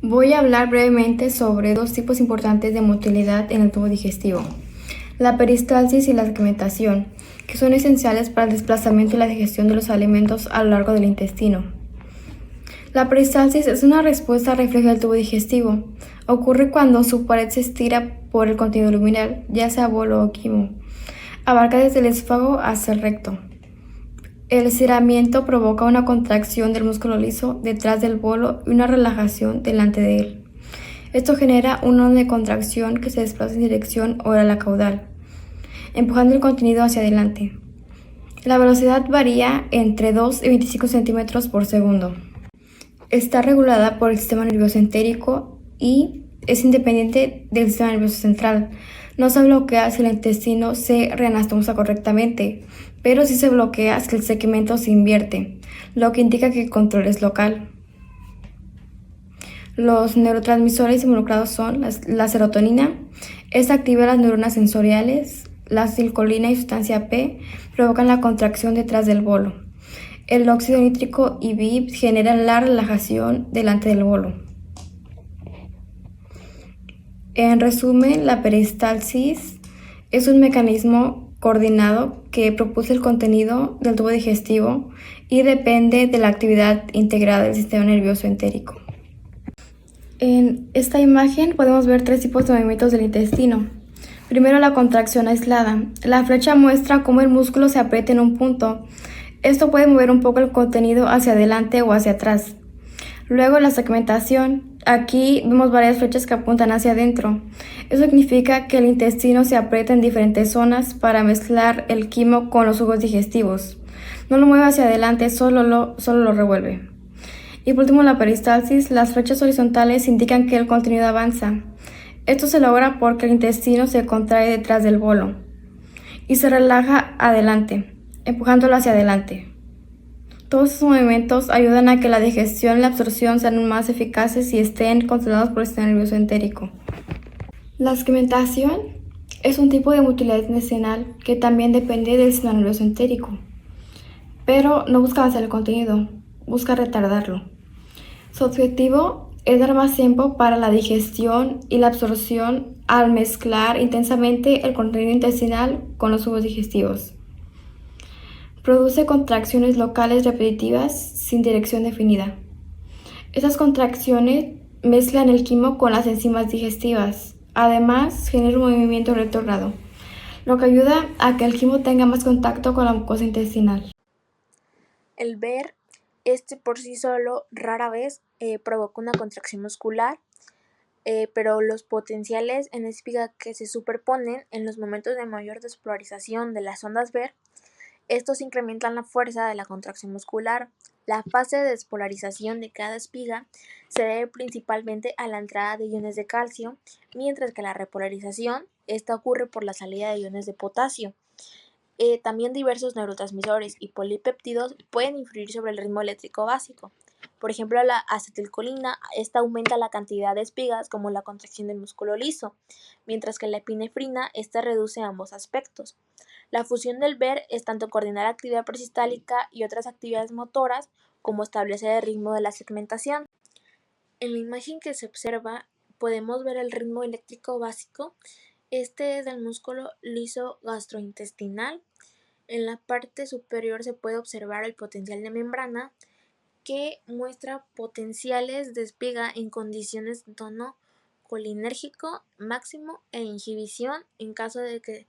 Voy a hablar brevemente sobre dos tipos importantes de motilidad en el tubo digestivo: la peristalsis y la segmentación, que son esenciales para el desplazamiento y la digestión de los alimentos a lo largo del intestino. La peristalsis es una respuesta refleja del tubo digestivo. Ocurre cuando su pared se estira por el contenido luminal, ya sea bolo o quimo. Abarca desde el esófago hasta el recto. El estiramiento provoca una contracción del músculo liso detrás del bolo y una relajación delante de él. Esto genera una onda de contracción que se desplaza en dirección oral a caudal, empujando el contenido hacia adelante. La velocidad varía entre 2 y 25 centímetros por segundo. Está regulada por el sistema nervioso entérico y es independiente del sistema nervioso central. No se bloquea si el intestino se reanastomosa correctamente, pero sí se bloquea si el segmento se invierte, lo que indica que el control es local. Los neurotransmisores involucrados son la serotonina. Esta activa las neuronas sensoriales. La acetilcolina y sustancia P provocan la contracción detrás del bolo. El óxido nítrico y BIP generan la relajación delante del bolo. En resumen, la peristalsis es un mecanismo coordinado que propulsa el contenido del tubo digestivo y depende de la actividad integrada del sistema nervioso entérico. En esta imagen podemos ver tres tipos de movimientos del intestino. Primero, la contracción aislada. La flecha muestra cómo el músculo se aprieta en un punto. Esto puede mover un poco el contenido hacia adelante o hacia atrás. Luego, la segmentación. Aquí vemos varias flechas que apuntan hacia adentro. Eso significa que el intestino se aprieta en diferentes zonas para mezclar el quimo con los jugos digestivos. No lo mueve hacia adelante, solo lo revuelve. Y por último, la peristalsis. Las flechas horizontales indican que el contenido avanza. Esto se logra porque el intestino se contrae detrás del bolo y se relaja adelante, empujándolo hacia adelante. Todos estos movimientos ayudan a que la digestión y la absorción sean más eficaces y estén controlados por el sistema nervioso entérico. La segmentación es un tipo de motilidad intestinal que también depende del sistema nervioso entérico, pero no busca avanzar el contenido, busca retardarlo. Su objetivo es dar más tiempo para la digestión y la absorción al mezclar intensamente el contenido intestinal con los jugos digestivos. Produce contracciones locales repetitivas sin dirección definida. Esas contracciones mezclan el quimo con las enzimas digestivas. Además, genera un movimiento retrógrado, lo que ayuda a que el quimo tenga más contacto con la mucosa intestinal. El ver, por sí solo rara vez provoca una contracción muscular, pero los potenciales en espiga que se superponen en los momentos de mayor despolarización de las ondas ver, estos incrementan la fuerza de la contracción muscular. La fase de despolarización de cada espiga se debe principalmente a la entrada de iones de calcio, mientras que la repolarización esta ocurre por la salida de iones de potasio. También diversos neurotransmisores y polipéptidos pueden influir sobre el ritmo eléctrico básico. Por ejemplo, la acetilcolina, esta aumenta la cantidad de espigas como la contracción del músculo liso, mientras que la epinefrina, esta reduce ambos aspectos. La función del ver es tanto coordinar la actividad peristálica y otras actividades motoras, como establecer el ritmo de la segmentación. En la imagen que se observa, podemos ver el ritmo eléctrico básico. Este es del músculo liso gastrointestinal. En la parte superior se puede observar el potencial de membrana, que muestra potenciales de espiga en condiciones de tono colinérgico máximo e inhibición en caso de que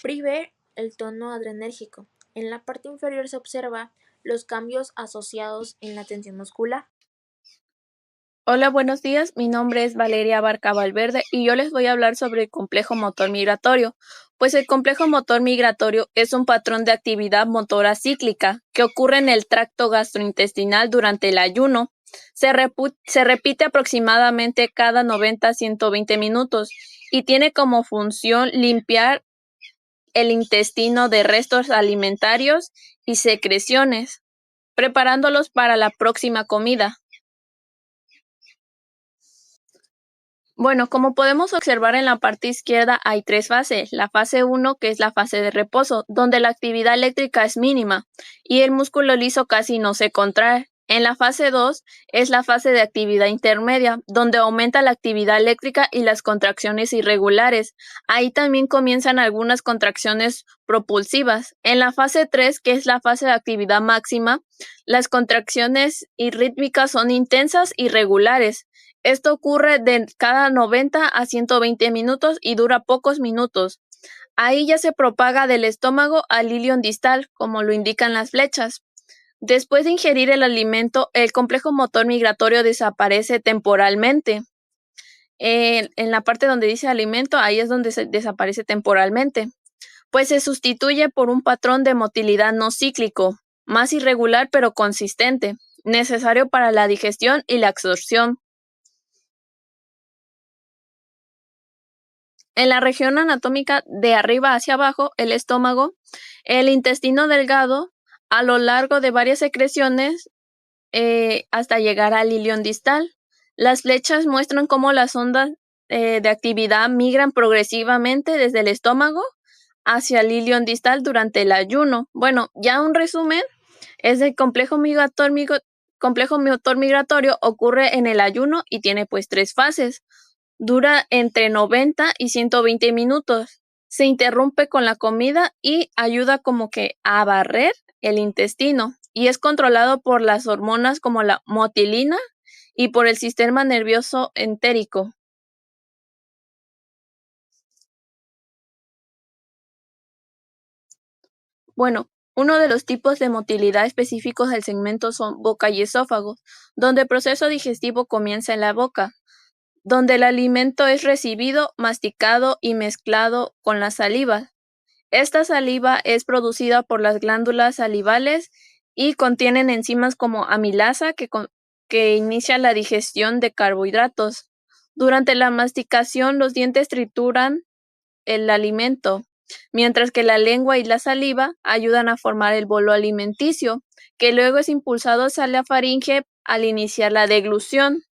prive el tono adrenérgico. En la parte inferior se observa los cambios asociados en la tensión muscular. Hola, buenos días. Mi nombre es Valeria Barca Valverde y yo les voy a hablar sobre el complejo motor migratorio. Pues el complejo motor migratorio es un patrón de actividad motora cíclica que ocurre en el tracto gastrointestinal durante el ayuno. Se repite aproximadamente cada 90 a 120 minutos y tiene como función limpiar el intestino de restos alimentarios y secreciones, preparándolos para la próxima comida. Bueno, como podemos observar en la parte izquierda hay tres fases. La fase 1, que es la fase de reposo, donde la actividad eléctrica es mínima y el músculo liso casi no se contrae. En la fase 2 es la fase de actividad intermedia, donde aumenta la actividad eléctrica y las contracciones irregulares. Ahí también comienzan algunas contracciones propulsivas. En la fase 3, que es la fase de actividad máxima, las contracciones rítmicas son intensas y regulares. Esto ocurre de cada 90 a 120 minutos y dura pocos minutos. Ahí ya se propaga del estómago al ilion distal, como lo indican las flechas. Después de ingerir el alimento, el complejo motor migratorio desaparece temporalmente. En la parte donde dice alimento, ahí es donde se desaparece temporalmente, pues se sustituye por un patrón de motilidad no cíclico, más irregular pero consistente, necesario para la digestión y la absorción. En la región anatómica de arriba hacia abajo, el estómago, el intestino delgado, a lo largo de varias secreciones, hasta llegar al ilion distal. Las flechas muestran cómo las ondas de actividad migran progresivamente desde el estómago hacia el ilion distal durante el ayuno. Bueno, ya un resumen es el complejo motor migratorio ocurre en el ayuno y tiene pues 3 fases. Dura entre 90 y 120 minutos. Se interrumpe con la comida y ayuda como que a barrer el intestino y es controlado por las hormonas como la motilina y por el sistema nervioso entérico. Bueno, uno de los tipos de motilidad específicos del segmento son boca y esófago, donde el proceso digestivo comienza en la boca, donde el alimento es recibido, masticado y mezclado con la saliva. Esta saliva es producida por las glándulas salivales y contienen enzimas como amilasa que inicia la digestión de carbohidratos. Durante la masticación, los dientes trituran el alimento, mientras que la lengua y la saliva ayudan a formar el bolo alimenticio, que luego es impulsado hacia la faringe al iniciar la deglución.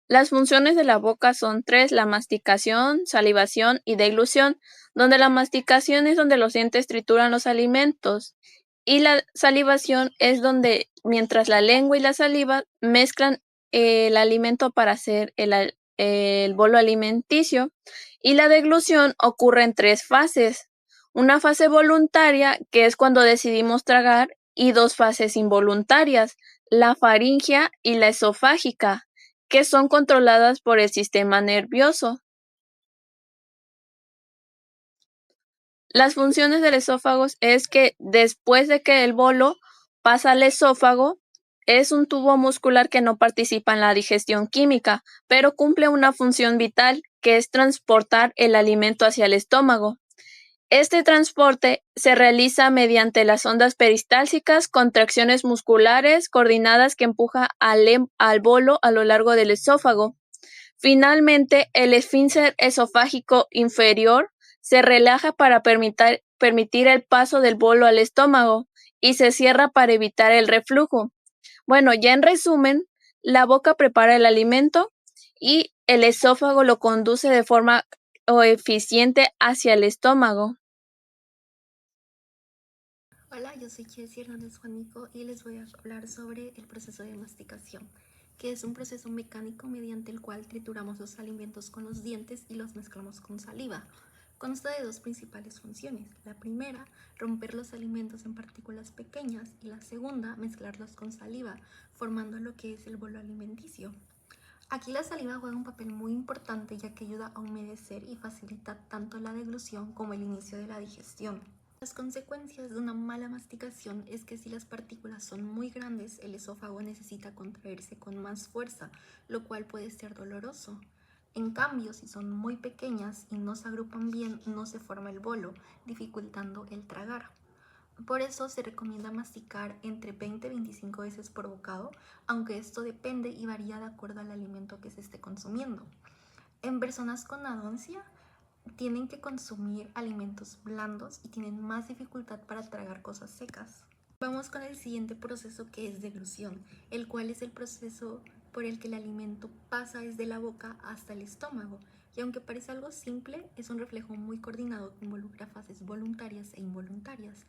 Las funciones de la boca son 3: la masticación, salivación y deglución, donde la masticación es donde los dientes trituran los alimentos y la salivación es donde mientras la lengua y la saliva mezclan el alimento para hacer el bolo alimenticio, y la deglución ocurre en 3 fases: una fase voluntaria, que es cuando decidimos tragar, y 2 fases involuntarias, la faringea y la esofágica, que son controladas por el sistema nervioso. Las funciones del esófago es que después de que el bolo pasa al esófago, es un tubo muscular que no participa en la digestión química, pero cumple una función vital, que es transportar el alimento hacia el estómago. Este transporte se realiza mediante las ondas peristálticas, contracciones musculares coordinadas que empuja al bolo a lo largo del esófago. Finalmente, el esfínter esofágico inferior se relaja para permitir el paso del bolo al estómago y se cierra para evitar el reflujo. Bueno, ya en resumen, la boca prepara el alimento y el esófago lo conduce de forma eficiente hacia el estómago. Hola, yo soy Jessie Hernández Juanico y les voy a hablar sobre el proceso de masticación, que es un proceso mecánico mediante el cual trituramos los alimentos con los dientes y los mezclamos con saliva. Consta de 2 principales funciones. La primera, romper los alimentos en partículas pequeñas, y la segunda, mezclarlos con saliva, formando lo que es el bolo alimenticio. Aquí la saliva juega un papel muy importante, ya que ayuda a humedecer y facilita tanto la deglución como el inicio de la digestión. Las consecuencias de una mala masticación es que si las partículas son muy grandes, el esófago necesita contraerse con más fuerza, lo cual puede ser doloroso. En cambio, si son muy pequeñas y no se agrupan bien, no se forma el bolo, dificultando el tragar. Por eso se recomienda masticar entre 20 y 25 veces por bocado, aunque esto depende y varía de acuerdo al alimento que se esté consumiendo. En personas con adoncia, tienen que consumir alimentos blandos y tienen más dificultad para tragar cosas secas. Vamos con el siguiente proceso, que es deglución, el cual es el proceso por el que el alimento pasa desde la boca hasta el estómago, y aunque parece algo simple, es un reflejo muy coordinado que involucra fases voluntarias e involuntarias.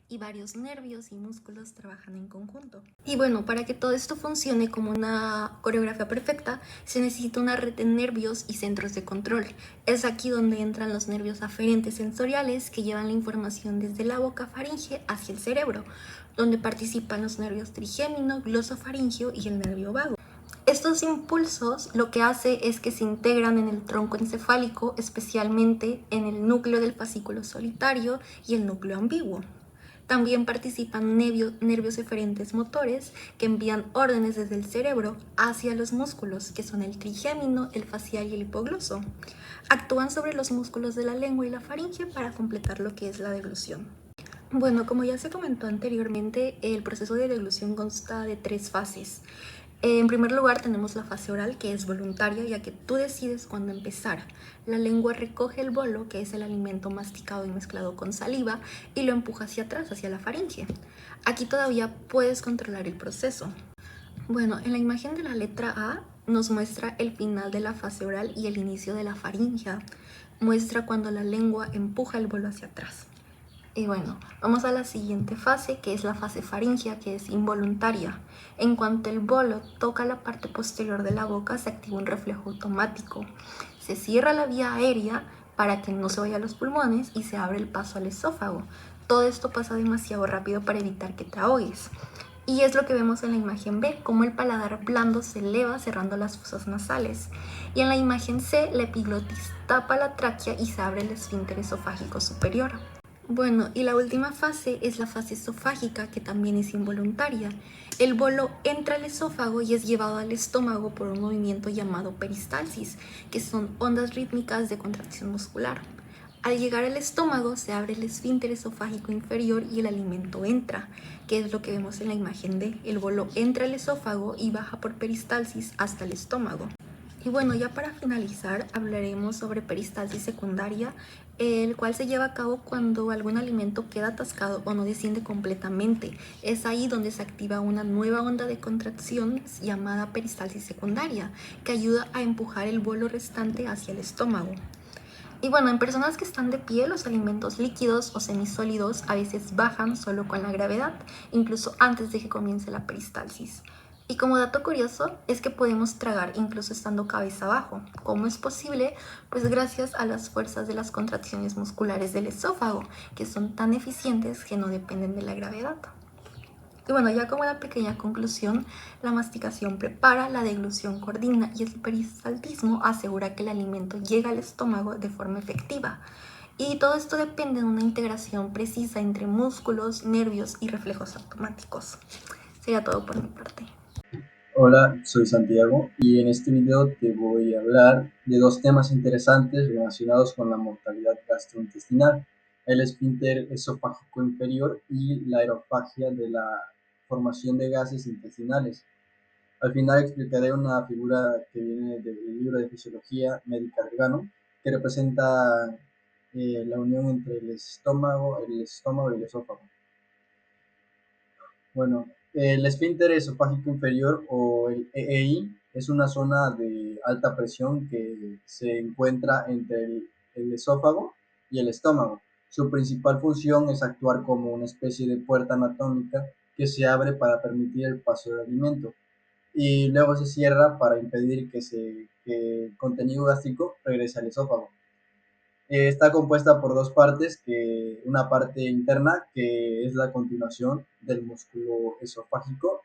y varios nervios y músculos trabajan en conjunto. Y bueno, para que todo esto funcione como una coreografía perfecta, se necesita una red de nervios y centros de control. Es aquí donde entran los nervios aferentes sensoriales que llevan la información desde la boca faringe hacia el cerebro, donde participan los nervios trigémino, glosofaringeo y el nervio vago. Estos impulsos lo que hace es que se integran en el tronco encefálico, especialmente en el núcleo del fascículo solitario y el núcleo ambiguo. También participan nervios eferentes motores que envían órdenes desde el cerebro hacia los músculos, que son el trigémino, el facial y el hipogloso. Actúan sobre los músculos de la lengua y la faringe para completar lo que es la deglución. Bueno, como ya se comentó anteriormente, el proceso de deglución consta de 3 fases. En primer lugar tenemos la fase oral, que es voluntaria, ya que tú decides cuándo empezar. La lengua recoge el bolo, que es el alimento masticado y mezclado con saliva, y lo empuja hacia atrás, hacia la faringe. Aquí todavía puedes controlar el proceso. Bueno, en la imagen de la letra A nos muestra el final de la fase oral y el inicio de la faringea. Muestra cuando la lengua empuja el bolo hacia atrás. Y bueno, vamos a la siguiente fase, que es la fase faríngea, que es involuntaria. En cuanto el bolo toca la parte posterior de la boca, se activa un reflejo automático. Se cierra la vía aérea para que no se vaya a los pulmones y se abre el paso al esófago. Todo esto pasa demasiado rápido para evitar que te ahogues. Y es lo que vemos en la imagen B, cómo el paladar blando se eleva cerrando las fosas nasales. Y en la imagen C, la epiglotis tapa la tráquea y se abre el esfínter esofágico superior. Bueno, y la última fase es la fase esofágica, que también es involuntaria. El bolo entra al esófago y es llevado al estómago por un movimiento llamado peristalsis, que son ondas rítmicas de contracción muscular. Al llegar al estómago se abre el esfínter esofágico inferior y el alimento entra, que es lo que vemos en la imagen D. El bolo entra al esófago y baja por peristalsis hasta el estómago. Y bueno, ya para finalizar hablaremos sobre peristalsis secundaria, el cual se lleva a cabo cuando algún alimento queda atascado o no desciende completamente. Es ahí donde se activa una nueva onda de contracción llamada peristalsis secundaria, que ayuda a empujar el bolo restante hacia el estómago. Y bueno, en personas que están de pie, los alimentos líquidos o semisólidos a veces bajan solo con la gravedad, incluso antes de que comience la peristalsis. Y como dato curioso es que podemos tragar incluso estando cabeza abajo. ¿Cómo es posible? Pues gracias a las fuerzas de las contracciones musculares del esófago, que son tan eficientes que no dependen de la gravedad. Y bueno, ya como una pequeña conclusión, la masticación prepara, la deglución coordina y el peristaltismo asegura que el alimento llega al estómago de forma efectiva. Y todo esto depende de una integración precisa entre músculos, nervios y reflejos automáticos. Sería todo por mi parte. Hola, soy Santiago y en este video te voy a hablar de dos temas interesantes relacionados con la mortalidad gastrointestinal: el esfínter esofágico inferior y la aerofagia de la formación de gases intestinales. Al final explicaré una figura que viene del libro de Fisiología Médica del Gano, que representa la unión entre el estómago y el esófago. Bueno, el esfínter esofágico inferior o el EEI es una zona de alta presión que se encuentra entre el esófago y el estómago. Su principal función es actuar como una especie de puerta anatómica que se abre para permitir el paso del alimento y luego se cierra para impedir que el contenido gástrico regrese al esófago. Está compuesta por dos partes, una parte interna, que es la continuación del músculo esofágico,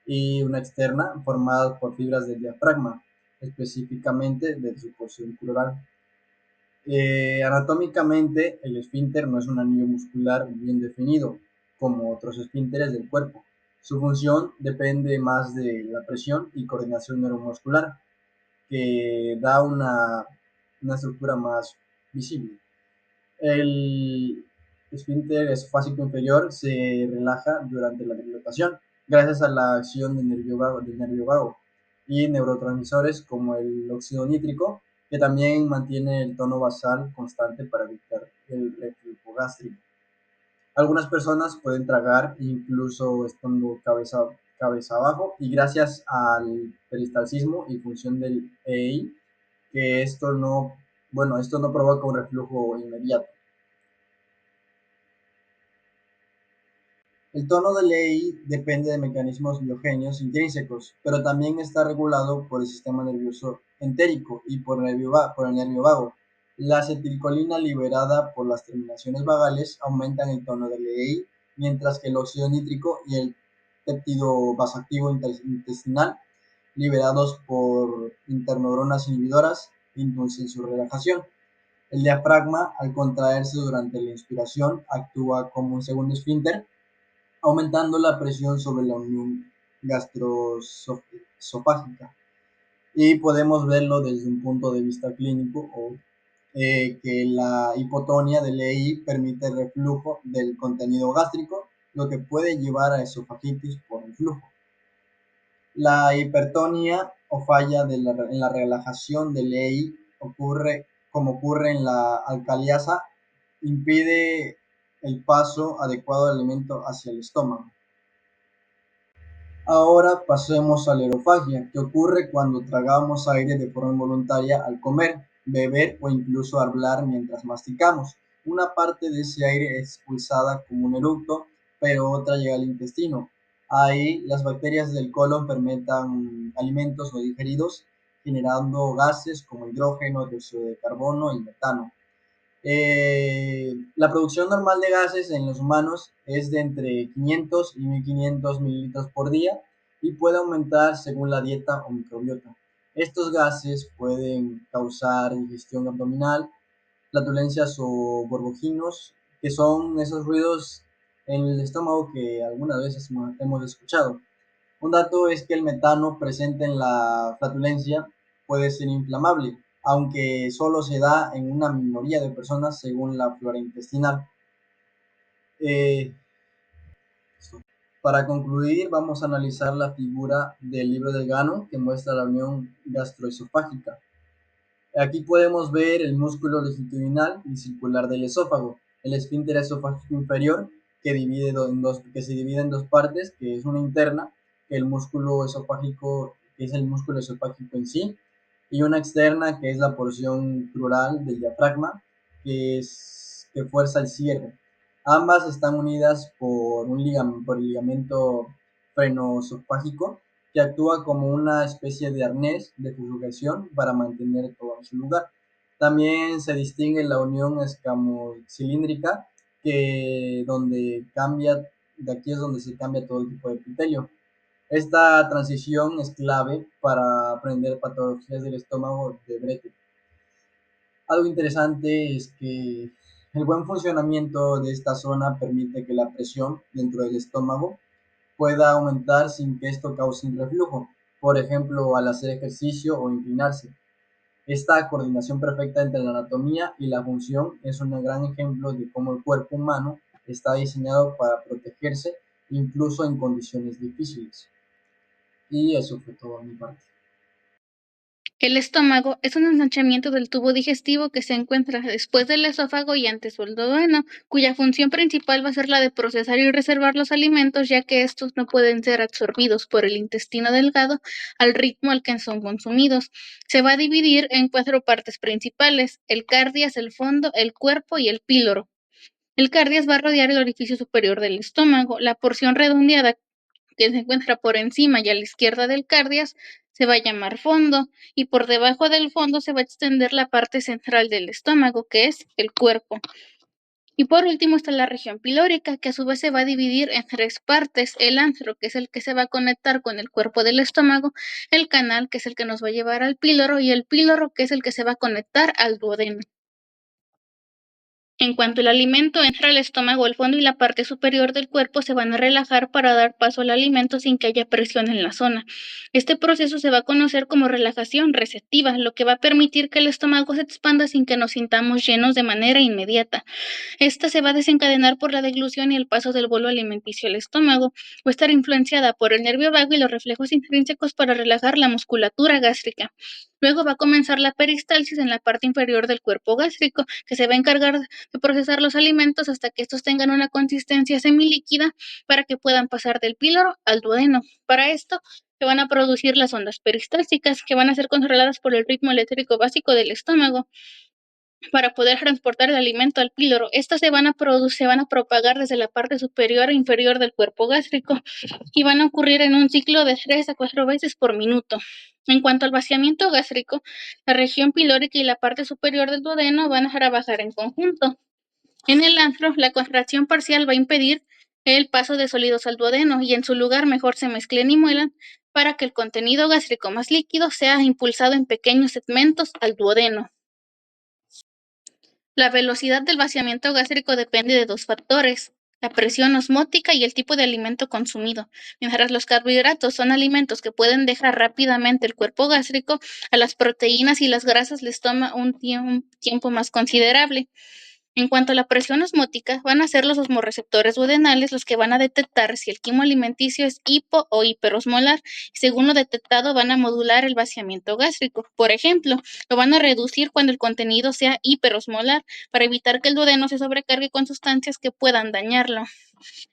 y una externa, formada por fibras del diafragma, específicamente de su porción pleural. Anatómicamente, el esfínter no es un anillo muscular bien definido, como otros esfínteres del cuerpo. Su función depende más de la presión y coordinación neuromuscular, que da una estructura más visible. El esfínter esofágico inferior se relaja durante la dilatación gracias a la acción del nervio vago y neurotransmisores como el óxido nítrico, que también mantiene el tono basal constante para evitar el reflujo gástrico. Algunas personas pueden tragar incluso estando cabeza abajo, y gracias al peristaltismo y función del EI, que esto no provoca un reflujo inmediato. El tono de ley depende de mecanismos biogéneos intrínsecos, pero también está regulado por el sistema nervioso entérico y por el nervio vago. La acetilcolina liberada por las terminaciones vagales aumentan el tono de ley, mientras que el óxido nítrico y el péptido vasoactivo intestinal, liberados por interneuronas inhibidoras, inducen su relajación. El diafragma, al contraerse durante la inspiración, actúa como un segundo esfínter, aumentando la presión sobre la unión gastroesofágica. Y podemos verlo desde un punto de vista clínico o que la hipotonía de Ley permite el reflujo del contenido gástrico, lo que puede llevar a esofagitis por reflujo. La hipertonía o falla en la relajación de Ley ocurre como ocurre en la alcaliasa, impide el paso adecuado del alimento hacia el estómago. Ahora pasemos a la aerofagia, que ocurre cuando tragamos aire de forma involuntaria al comer, beber o incluso hablar mientras masticamos. Una parte de ese aire es expulsada como un eructo, pero otra llega al intestino. Ahí las bacterias del colon fermentan alimentos no digeridos, generando gases como hidrógeno, dióxido de carbono y metano. La producción normal de gases en los humanos es de entre 500 y 1500 mililitros por día y puede aumentar según la dieta o microbiota. Estos gases pueden causar digestión abdominal, flatulencias o borboginos, que son esos ruidos en el estómago que algunas veces hemos escuchado. Un dato es que el metano presente en la flatulencia puede ser inflamable, aunque solo se da en una minoría de personas según la flora intestinal. Eh, para concluir, vamos a analizar la figura del libro del Gano que muestra la unión gastroesofágica. Aquí podemos ver el músculo longitudinal y circular del esófago, el esfínter esofágico inferior que se divide en dos partes, que es una interna, que el músculo esofágico, que es el músculo esofágico en sí, y una externa, que es la porción crural del diafragma, que fuerza el cierre. Ambas están unidas por el ligamento frenoesofágico, que actúa como una especie de arnés de sujeción para mantener todo en su lugar. También se distingue la unión escamoxilíndrica, de aquí es donde se cambia todo el tipo de epitelio. Esta transición es clave para aprender patologías del estómago de Brete. Algo interesante es que el buen funcionamiento de esta zona permite que la presión dentro del estómago pueda aumentar sin que esto cause un reflujo, por ejemplo, al hacer ejercicio o inclinarse. Esta coordinación perfecta entre la anatomía y la función es un gran ejemplo de cómo el cuerpo humano está diseñado para protegerse incluso en condiciones difíciles. Y eso fue todo de mi parte. El estómago es un ensanchamiento del tubo digestivo que se encuentra después del esófago y antes del duodeno, cuya función principal va a ser la de procesar y reservar los alimentos, ya que estos no pueden ser absorbidos por el intestino delgado al ritmo al que son consumidos. Se va a dividir en 4 partes principales: el cardias, el fondo, el cuerpo y el píloro. El cardias va a rodear el orificio superior del estómago. La porción redondeada que se encuentra por encima y a la izquierda del cardias se va a llamar fondo, y por debajo del fondo se va a extender la parte central del estómago, que es el cuerpo. Y por último está la región pilórica, que a su vez se va a dividir en 3 partes: el antro, que es el que se va a conectar con el cuerpo del estómago; el canal, que es el que nos va a llevar al píloro; y el píloro, que es el que se va a conectar al duodeno. En cuanto el alimento entra al estómago, el fondo y la parte superior del cuerpo se van a relajar para dar paso al alimento sin que haya presión en la zona. Este proceso se va a conocer como relajación receptiva, lo que va a permitir que el estómago se expanda sin que nos sintamos llenos de manera inmediata. Esta se va a desencadenar por la deglución y el paso del bolo alimenticio al estómago. Va a estar influenciada por el nervio vago y los reflejos intrínsecos para relajar la musculatura gástrica. Luego va a comenzar la peristalsis en la parte inferior del cuerpo gástrico, que se va a encargar de procesar los alimentos hasta que estos tengan una consistencia semilíquida para que puedan pasar del píloro al duodeno. Para esto se van a producir las ondas peristálticas, que van a ser controladas por el ritmo eléctrico básico del estómago. para poder transportar el alimento al píloro. Estas se van a propagar desde la parte superior e inferior del cuerpo gástrico y van a ocurrir en un ciclo de 3 a 4 veces por minuto. En cuanto al vaciamiento gástrico, la región pilórica y la parte superior del duodeno van a trabajar en conjunto. En el antro, la contracción parcial va a impedir el paso de sólidos al duodeno y en su lugar mejor se mezclen y muelan para que el contenido gástrico más líquido sea impulsado en pequeños segmentos al duodeno. La velocidad del vaciamiento gástrico depende de dos factores: la presión osmótica y el tipo de alimento consumido. Mientras los carbohidratos son alimentos que pueden dejar rápidamente el cuerpo gástrico, a las proteínas y las grasas les toma un tiempo más considerable. En cuanto a la presión osmótica, van a ser los osmorreceptores duodenales los que van a detectar si el quimo alimenticio es hipo o hiperosmolar, y según lo detectado van a modular el vaciamiento gástrico. Por ejemplo, lo van a reducir cuando el contenido sea hiperosmolar, para evitar que el duodeno se sobrecargue con sustancias que puedan dañarlo.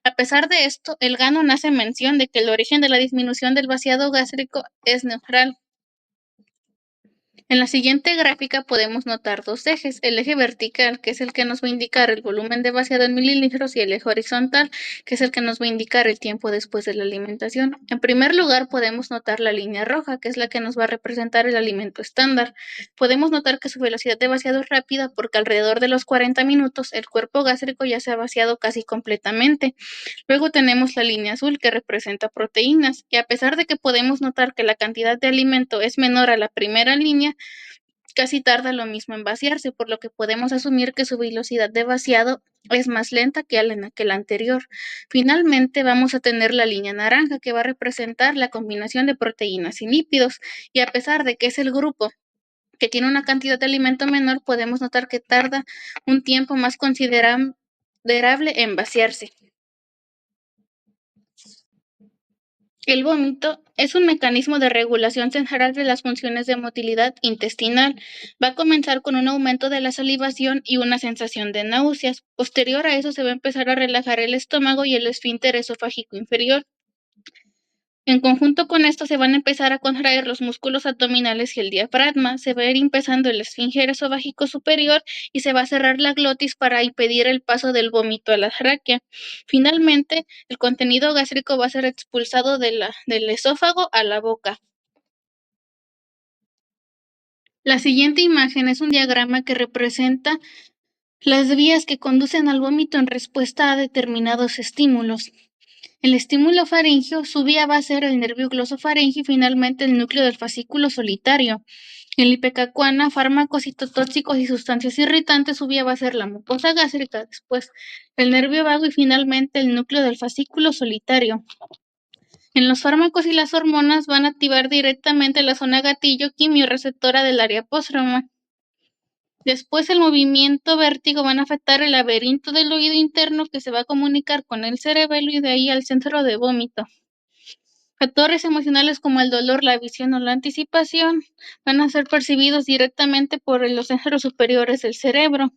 A pesar de esto, el Gano hace mención de que el origen de la disminución del vaciado gástrico es neutral. En la siguiente gráfica podemos notar dos ejes: el eje vertical, que es el que nos va a indicar el volumen de vaciado en mililitros, y el eje horizontal, que es el que nos va a indicar el tiempo después de la alimentación. En primer lugar, podemos notar la línea roja, que es la que nos va a representar el alimento estándar. Podemos notar que su velocidad de vaciado es rápida porque alrededor de los 40 minutos el cuerpo gástrico ya se ha vaciado casi completamente. Luego tenemos la línea azul, que representa proteínas, y a pesar de que podemos notar que la cantidad de alimento es menor a la primera línea, casi tarda lo mismo en vaciarse, por lo que podemos asumir que su velocidad de vaciado es más lenta que la anterior. Finalmente, vamos a tener la línea naranja, que va a representar la combinación de proteínas y lípidos, y a pesar de que es el grupo que tiene una cantidad de alimento menor, podemos notar que tarda un tiempo más considerable en vaciarse. El vómito es un mecanismo de regulación central de las funciones de motilidad intestinal. Va a comenzar con un aumento de la salivación y una sensación de náuseas. Posterior a eso se va a empezar a relajar el estómago y el esfínter esofágico inferior. En conjunto con esto se van a empezar a contraer los músculos abdominales y el diafragma, se va a ir empezando el esfínter esofágico superior y se va a cerrar la glotis para impedir el paso del vómito a la tráquea. Finalmente, el contenido gástrico va a ser expulsado del esófago a la boca. La siguiente imagen es un diagrama que representa las vías que conducen al vómito en respuesta a determinados estímulos. El estímulo faríngeo, su vía va a ser el nervio glosofaríngeo y finalmente el núcleo del fascículo solitario. En la ipecacuana, fármacos citotóxicos y sustancias irritantes, su vía va a ser la mucosa gástrica, después el nervio vago y finalmente el núcleo del fascículo solitario. En los fármacos y las hormonas van a activar directamente la zona gatillo quimiorreceptora del área póstroma. Después el movimiento vértigo van a afectar el laberinto del oído interno, que se va a comunicar con el cerebelo y de ahí al centro de vómito. Factores emocionales como el dolor, la visión o la anticipación van a ser percibidos directamente por los centros superiores del cerebro.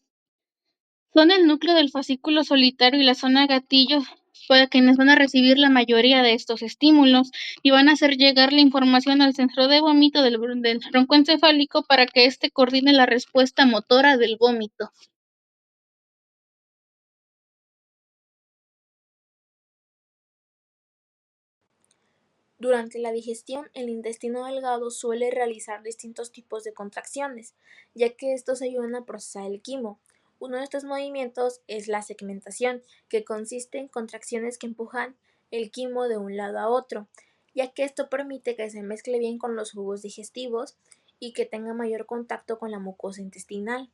Son el núcleo del fascículo solitario y la zona gatillo para quienes van a recibir la mayoría de estos estímulos y van a hacer llegar la información al centro de vómito del tronco encefálico para que éste coordine la respuesta motora del vómito. Durante la digestión, el intestino delgado suele realizar distintos tipos de contracciones, ya que estos ayudan a procesar el quimo. Uno de estos movimientos es la segmentación, que consiste en contracciones que empujan el quimo de un lado a otro, ya que esto permite que se mezcle bien con los jugos digestivos y que tenga mayor contacto con la mucosa intestinal,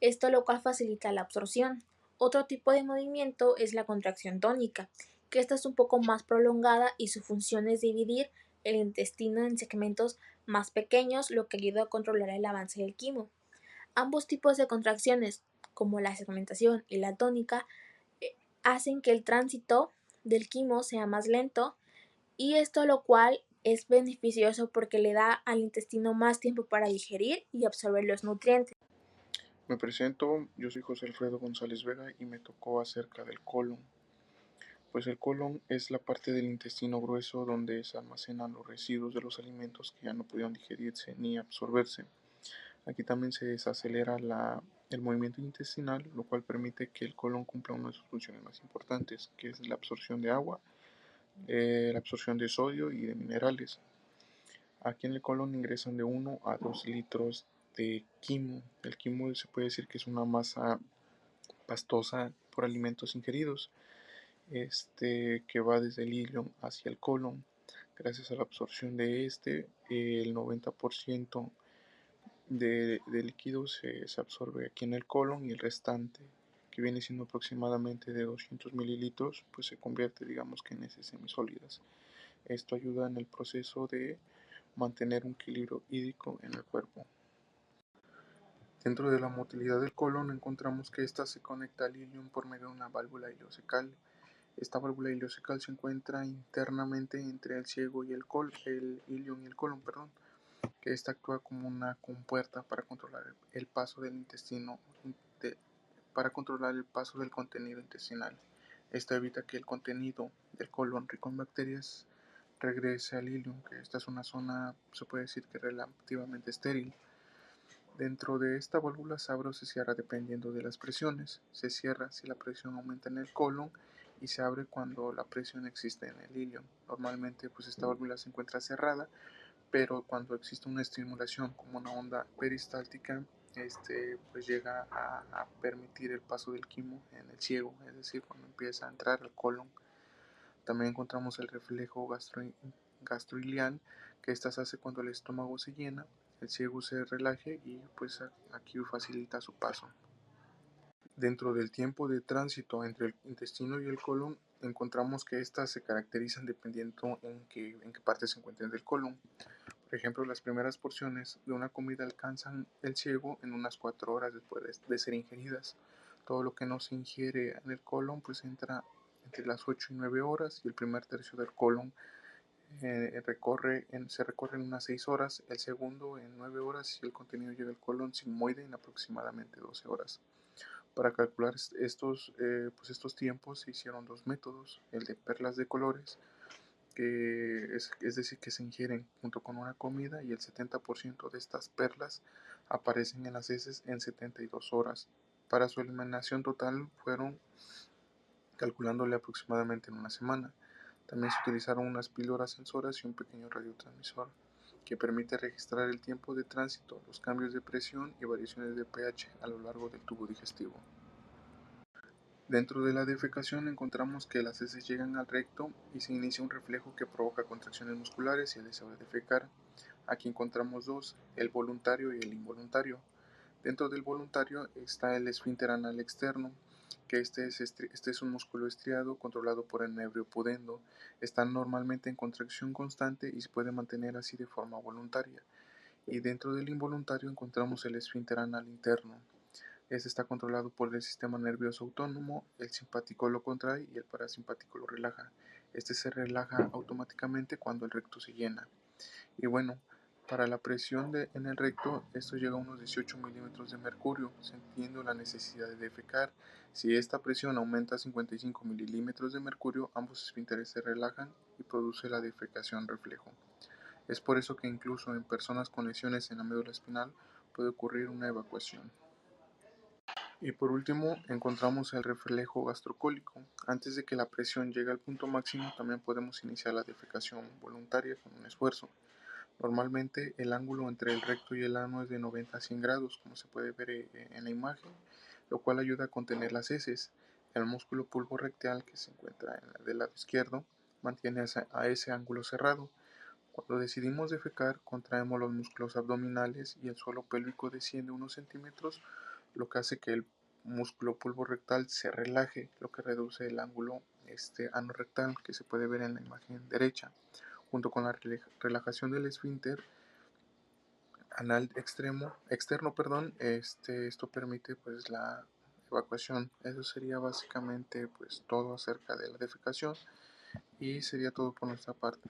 esto lo cual facilita la absorción. Otro tipo de movimiento es la contracción tónica, que esta es un poco más prolongada y su función es dividir el intestino en segmentos más pequeños, lo que ayuda a controlar el avance del quimo. Ambos tipos de contracciones, como la segmentación y la tónica, hacen que el tránsito del quimo sea más lento, y esto lo cual es beneficioso porque le da al intestino más tiempo para digerir y absorber los nutrientes. Me presento, yo soy José Alfredo González Vega y me tocó acerca del colon. Pues el colon es la parte del intestino grueso donde se almacenan los residuos de los alimentos que ya no pudieron digerirse ni absorberse. Aquí también se desacelera el movimiento intestinal, lo cual permite que el colon cumpla una de sus funciones más importantes, que es la absorción de agua, la absorción de sodio y de minerales. Aquí en el colon ingresan de 1 a 2 litros de quimo. El quimo se puede decir que es una masa pastosa por alimentos ingeridos, que va desde el ilion hacia el colon. Gracias a la absorción de el 90% de líquido se absorbe aquí en el colon, y el restante, que viene siendo aproximadamente de 200 mililitros, pues se convierte, digamos, que en heces semisólidas. Esto ayuda en el proceso de mantener un equilibrio hídrico en el cuerpo. Dentro de la motilidad del colon encontramos que ésta se conecta al ilion por medio de una válvula ileocecal. Esta válvula ileocecal se encuentra internamente entre el ciego y el ilion y el colon, que ésta actúa como una compuerta para controlar el paso del intestino, para controlar el paso del contenido intestinal. Esta evita que el contenido del colon rico en bacterias regrese al ilion, que esta es una zona, se puede decir, que relativamente estéril. Dentro de esta válvula se abre o se cierra dependiendo de las presiones. Se cierra si la presión aumenta en el colon y se abre cuando la presión existe en el ilion. Normalmente pues esta válvula se encuentra cerrada, pero cuando existe una estimulación como una onda peristáltica, pues llega a permitir el paso del quimo en el ciego, es decir, cuando empieza a entrar al colon. También encontramos el reflejo gastroilial, que esta se hace cuando el estómago se llena, el ciego se relaje y pues aquí facilita su paso. Dentro del tiempo de tránsito entre el intestino y el colon, encontramos que estas se caracterizan dependiendo en qué parte se encuentren del colon. Por ejemplo, las primeras porciones de una comida alcanzan el ciego en unas 4 horas después de ser ingeridas. Todo lo que no se ingiere en el colon pues entra entre las 8 y 9 horas, y el primer tercio del colon se recorre en unas 6 horas, el segundo en 9 horas, y el contenido llega al colon sigmoide en aproximadamente 12 horas. Para calcular estos tiempos se hicieron 2 métodos, el de perlas de colores, que es decir, que se ingieren junto con una comida, y el 70% de estas perlas aparecen en las heces en 72 horas. Para su eliminación total fueron calculándole aproximadamente en una semana. También se utilizaron unas píldoras sensoras y un pequeño radiotransmisor que permite registrar el tiempo de tránsito, los cambios de presión y variaciones de pH a lo largo del tubo digestivo. Dentro de la defecación encontramos que las heces llegan al recto y se inicia un reflejo que provoca contracciones musculares y el deseo de defecar. Aquí encontramos dos, el voluntario y el involuntario. Dentro del voluntario está el esfínter anal externo, que este es un músculo estriado controlado por el nervio pudendo. Está normalmente en contracción constante y se puede mantener así de forma voluntaria. Y dentro del involuntario encontramos el esfínter anal interno. Este está controlado por el sistema nervioso autónomo, el simpático lo contrae y el parasimpático lo relaja. Este se relaja automáticamente cuando el recto se llena. Y bueno, para la presión en el recto, esto llega a unos 18 milímetros de mercurio, sintiendo la necesidad de defecar. Si esta presión aumenta a 55 milímetros de mercurio, ambos esfínteres se relajan y produce la defecación reflejo. Es por eso que incluso en personas con lesiones en la médula espinal puede ocurrir una evacuación. Y por último, encontramos el reflejo gastrocólico. Antes de que la presión llegue al punto máximo, también podemos iniciar la defecación voluntaria con un esfuerzo. Normalmente el ángulo entre el recto y el ano es de 90 a 100 grados, como se puede ver en la imagen, lo cual ayuda a contener las heces. El músculo pulvo-rectal, que se encuentra del lado izquierdo, mantiene a ese ángulo cerrado. Cuando decidimos defecar, contraemos los músculos abdominales y el suelo pélvico desciende unos centímetros, lo que hace que el músculo pulvo-rectal se relaje, lo que reduce el ángulo ano-rectal, que se puede ver en la imagen derecha. Junto con la relajación del esfínter anal externo, esto permite pues la evacuación. Eso sería básicamente pues todo acerca de la defecación, y sería todo por nuestra parte.